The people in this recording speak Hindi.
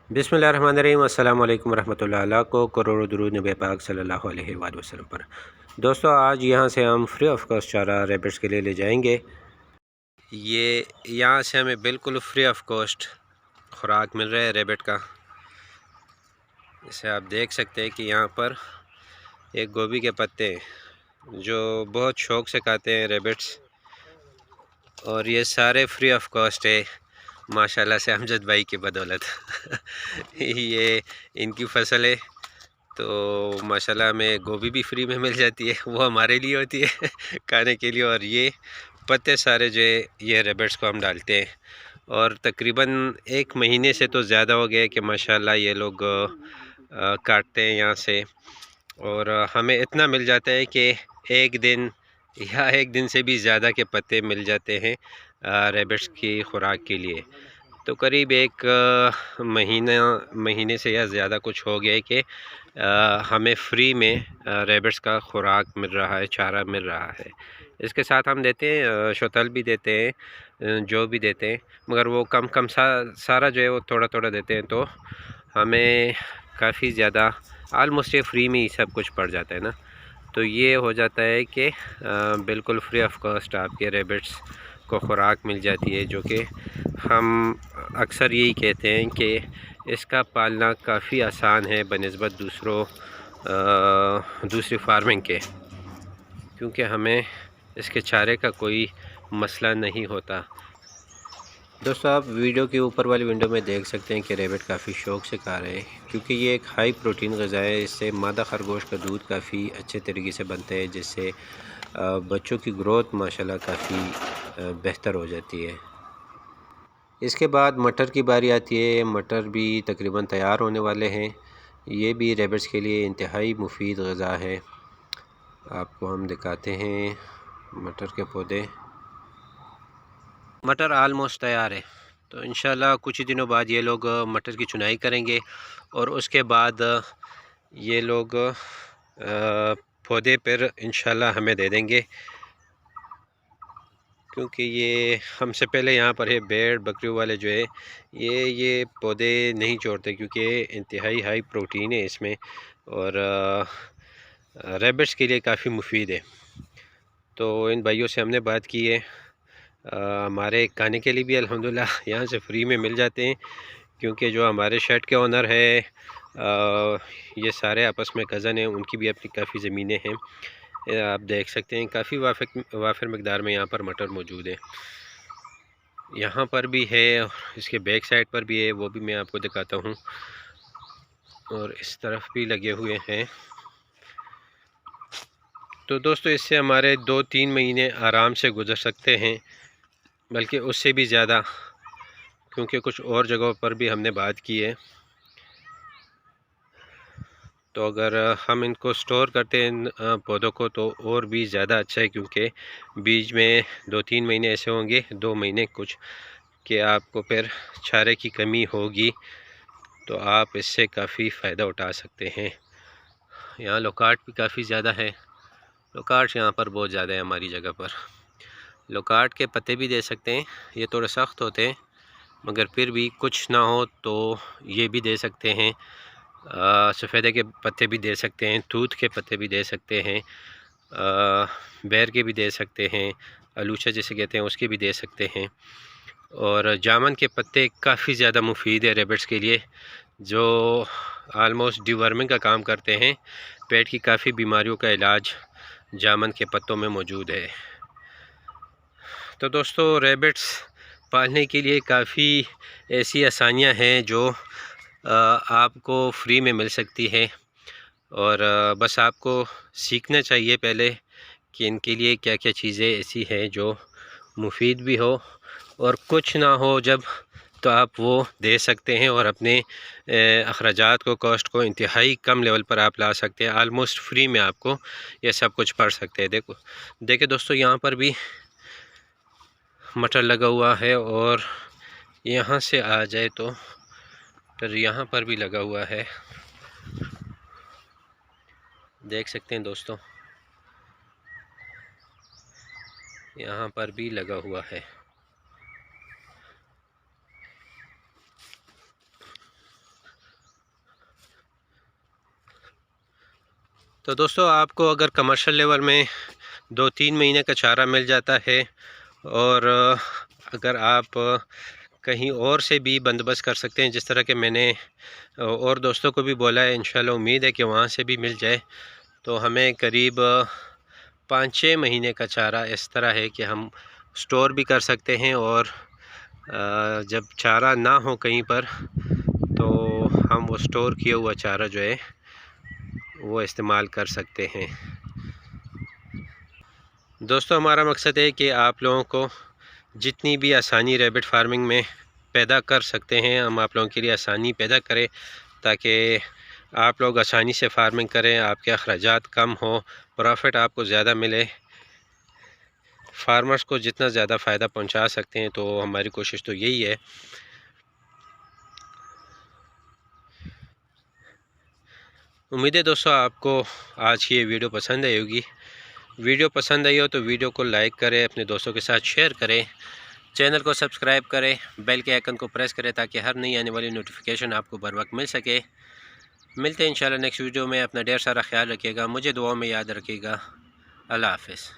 बिस्मिल्लाहिर्रहमानिर्रहीम। अस्सलाम वालेकुम रहमतुल्लाहि अल्लाह को करोड़ों दुरूद नबी पाक सल्लल्लाहु अलैहि वसल्लम पर। दोस्तों, आज यहाँ से हम फ्री ऑफ कॉस्ट चारा रैबिट्स के लिए ले जाएंगे। ये यहाँ से हमें बिल्कुल फ्री ऑफ कॉस्ट खुराक मिल रहा है रैबिट का। इसे आप देख सकते हैं कि यहाँ पर एक गोभी के पत्ते जो बहुत शौक़ से खाते हैं रैबिट्स, और ये सारे फ्री ऑफ कॉस्ट है माशाल्लाह से अमजद भाई की बदौलत। ये इनकी फसल है, तो माशाल्लाह हमें गोभी भी फ्री में मिल जाती है, वो हमारे लिए होती है खाने के लिए। और ये पत्ते सारे जो है ये रैबिट्स को हम डालते हैं, और तकरीबन 1 महीने से तो ज़्यादा हो गया है कि माशाल्लाह ये लोग काटते हैं यहाँ से। और हमें इतना मिल जाता है कि एक दिन या एक दिन से भी ज़्यादा के पत्ते मिल जाते हैं रैबिट्स की खुराक के लिए। तो करीब एक महीने से या ज़्यादा कुछ हो गया है कि हमें फ्री में रैबिट्स का खुराक मिल रहा है, चारा मिल रहा है। इसके साथ हम देते हैं शोतल भी देते हैं, जो भी देते हैं, मगर वो कम कम सारा जो है वो थोड़ा थोड़ा देते हैं, तो हमें काफ़ी ज़्यादा आलमोस्ट ये फ्री में ही सब कुछ पड़ जाता है ना। तो ये हो जाता है कि बिल्कुल फ्री ऑफ कॉस्ट आपके रैबिट्स को खुराक मिल जाती है, जो कि हम अक्सर यही कहते हैं कि इसका पालना काफ़ी आसान है बनिस्बत दूसरी फार्मिंग के, क्योंकि हमें इसके चारे का कोई मसला नहीं होता। दोस्तों, आप वीडियो के ऊपर वाली विंडो में देख सकते हैं कि रैबिट काफ़ी शौक़ से खा रहे हैं, क्योंकि ये एक हाई प्रोटीन ग़िज़ा है। इससे मादा खरगोश का दूध काफ़ी अच्छे तरीके से बनता है, जिससे बच्चों की ग्रोथ माशाल्लाह काफ़ी बेहतर हो जाती है। इसके बाद मटर की बारी आती है। मटर भी तकरीबन तैयार होने वाले हैं। ये भी रैबिट्स के लिए इंतहाई मुफीद ग़िज़ा है। आपको हम दिखाते हैं मटर के पौधे। मटर आलमोस्ट तैयार है, तो इंशाल्लाह कुछ ही दिनों बाद ये लोग मटर की चुनाई करेंगे, और उसके बाद ये लोग पौधे पर इंशाल्लाह हमें दे देंगे, क्योंकि ये हमसे पहले यहाँ पर है भेड़ बकरियों वाले जो है ये पौधे नहीं छोड़ते, क्योंकि इंतहाई हाई प्रोटीन है इसमें, और रैबिट्स के लिए काफ़ी मुफीद है। तो इन भाइयों से हमने बात की है, हमारे खाने के लिए भी अल्हम्दुलिल्लाह यहाँ से फ्री में मिल जाते हैं, क्योंकि जो हमारे शेड के ओनर है ये सारे आपस में कज़न हैं, उनकी भी अपनी काफ़ी ज़मीनें हैं। आप देख सकते हैं काफ़ी वाफिर मकदार में यहाँ पर मटर मौजूद है। यहाँ पर भी है, और इसके बैक साइड पर भी है, वो भी मैं आपको दिखाता हूँ, और इस तरफ भी लगे हुए हैं। तो दोस्तों, इससे हमारे 2-3 महीने आराम से गुजर सकते हैं, बल्कि उससे भी ज़्यादा, क्योंकि कुछ और जगहों पर भी हमने बात की है। तो अगर हम इनको स्टोर करते हैं पौधों को, तो और भी ज़्यादा अच्छा है, क्योंकि बीच में 2-3 महीने ऐसे होंगे, 2 महीने कुछ, कि आपको फिर चारे की कमी होगी, तो आप इससे काफ़ी फ़ायदा उठा सकते हैं। यहाँ लोकार्ट भी काफ़ी ज़्यादा है। लोकार्ट यहाँ पर बहुत ज़्यादा है हमारी जगह पर। लोकार्ट के पत्ते भी दे सकते हैं, ये थोड़े सख्त होते हैं, मगर फिर भी कुछ ना हो तो ये भी दे सकते हैं। सफ़ेदे के पत्ते भी दे सकते हैं, तूत के पत्ते भी दे सकते हैं, बैर के भी दे सकते हैं, आलूचा जिसे कहते हैं उसके भी दे सकते हैं। और जामन के पत्ते काफ़ी ज़्यादा मुफीद है रैबिट्स के लिए, जो आलमोस्ट डिवर्मिंग का काम करते हैं। पेट की काफ़ी बीमारियों का इलाज जामन के पत्तों में मौजूद है। तो दोस्तों, रैबिट्स पालने के लिए काफ़ी ऐसी आसानियां हैं जो आपको फ्री में मिल सकती है, और बस आपको सीखना चाहिए पहले कि इनके लिए क्या क्या चीज़ें ऐसी हैं जो मुफीद भी हो, और कुछ ना हो जब, तो आप वो दे सकते हैं, और अपने अखराजात को, कॉस्ट को इंतहाई कम लेवल पर आप ला सकते हैं। आलमोस्ट फ्री में आपको ये सब कुछ पड़ सकते हैं। देखिए दोस्तों, यहाँ पर भी मटर लगा हुआ है, और यहाँ से आ जाए तो फिर यहाँ पर भी लगा हुआ है, देख सकते हैं दोस्तों, यहाँ पर भी लगा हुआ है। तो दोस्तों आपको अगर कमर्शियल लेवल में 2-3 महीने का चारा मिल जाता है और अगर आप कहीं और से भी बंदोबस्त कर सकते हैं, जिस तरह के मैंने और दोस्तों को भी बोला है, इंशाल्लाह उम्मीद है कि वहाँ से भी मिल जाए, तो हमें करीब 5-6 महीने का चारा इस तरह है कि हम स्टोर भी कर सकते हैं और जब चारा ना हो कहीं पर तो हम वो स्टोर किया हुआ चारा जो है वो इस्तेमाल कर सकते हैं। दोस्तों हमारा मकसद है कि आप लोगों को जितनी भी आसानी रैबिट फार्मिंग में पैदा कर सकते हैं हम आप लोगों के लिए आसानी पैदा करें, ताकि आप लोग आसानी से फार्मिंग करें, आपके अखराजात कम हो, प्रॉफिट आपको ज़्यादा मिले, फार्मर्स को जितना ज़्यादा फ़ायदा पहुंचा सकते हैं। तो हमारी कोशिश तो यही है। उम्मीद है दोस्तों आपको आज की ये वीडियो पसंद आई होगी। वीडियो पसंद आई हो तो वीडियो को लाइक करें, अपने दोस्तों के साथ शेयर करें, चैनल को सब्सक्राइब करें, बेल के आइकन को प्रेस करें ताकि हर नई आने वाली नोटिफिकेशन आपको बर वक्त मिल सके। मिलते हैं इंशाल्लाह नेक्स्ट वीडियो में। अपना ढेर सारा ख्याल रखिएगा, मुझे दुआओं में याद रखिएगा। अल्लाह हाफ़िज़।